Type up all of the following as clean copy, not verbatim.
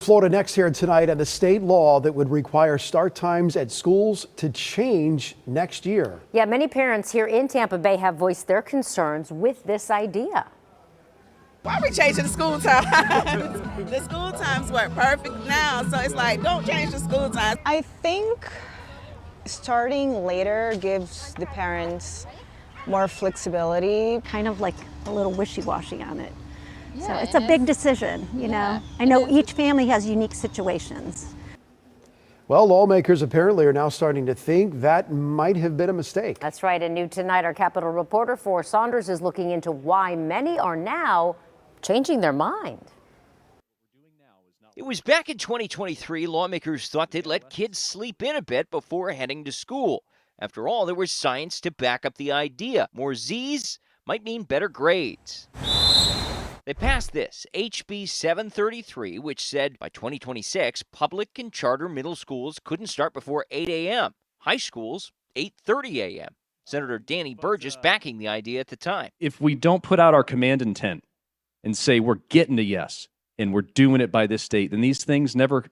Florida next here tonight, and the state law that would require start times at schools to change next year. Yeah, many parents here in Tampa Bay have voiced their concerns with this idea. Why are we changing the school times? The school times work perfect now, so it's like, don't change the school times. I think starting later gives the parents more flexibility. Kind of like a little wishy-washy on it. So it's a big decision, you know. I know each family has unique situations. Well, lawmakers apparently are now starting to think that might have been a mistake. That's right. And new tonight, our Capitol reporter for Saunders is looking into why many are now changing their mind. It was back in 2023, lawmakers thought they'd let kids sleep in a bit before heading to school. After all, there was science to back up the idea. More Z's might mean better grades. They passed this, HB 733, which said by 2026, public and charter middle schools couldn't start before 8 a.m. High schools, 8:30 a.m. Senator Danny Burgess backing the idea at the time. If we don't put out our command intent and say we're getting a yes and we're doing it by this date, then these things never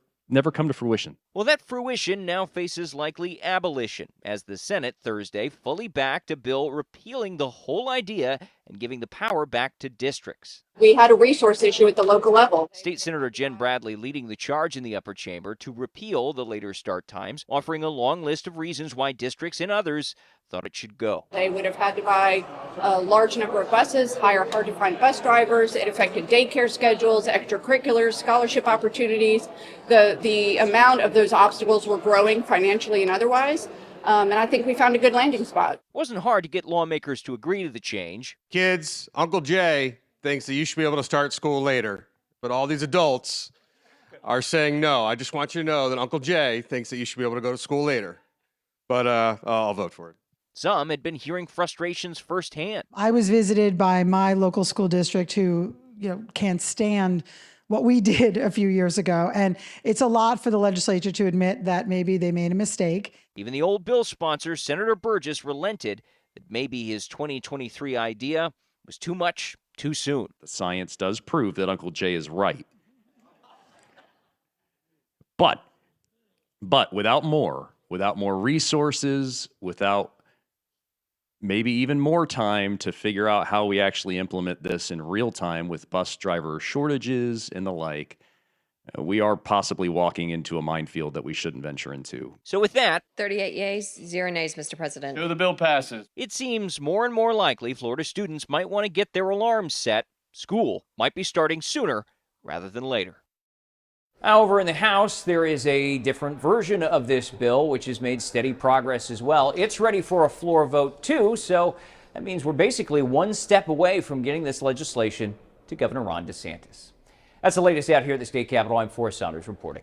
come to fruition. Well, that fruition now faces likely abolition, as the Senate Thursday fully backed a bill repealing the whole idea and giving the power back to districts. We had a resource issue at the local level. State Senator Jen Bradley leading the charge in the upper chamber to repeal the later start times, offering a long list of reasons why districts and others thought it should go. They would have had to buy a large number of buses, hire hard-to-find bus drivers. It affected daycare schedules, extracurriculars, scholarship opportunities. The amount of those obstacles were growing financially and otherwise. And I think we found a good landing spot. It wasn't hard to get lawmakers to agree to the change. Kids, Uncle Jay thinks that you should be able to start school later, but all these adults are saying no. I just want you to know that Uncle Jay thinks that you should be able to go to school later, but I'll vote for it. Some had been hearing frustrations firsthand. I was visited by my local school district who, can't stand what we did a few years ago. And it's a lot for the legislature to admit that maybe they made a mistake. Even the old bill sponsor, Senator Burgess, relented that maybe his 2023 idea was too much too soon. The science does prove that Uncle Jay is right. But without more resources, without maybe even more time to figure out how we actually implement this in real time with bus driver shortages and the like, we are possibly walking into a minefield that we shouldn't venture into. So with that, 38 yeas, 0 nays, Mr. President. The bill passes. It seems more and more likely Florida students might want to get their alarms set. School might be starting sooner rather than later. Over in the House, there is a different version of this bill, which has made steady progress as well. It's ready for a floor vote, too, so that means we're basically one step away from getting this legislation to Governor Ron DeSantis. That's the latest out here at the state capitol. I'm Forrest Saunders reporting.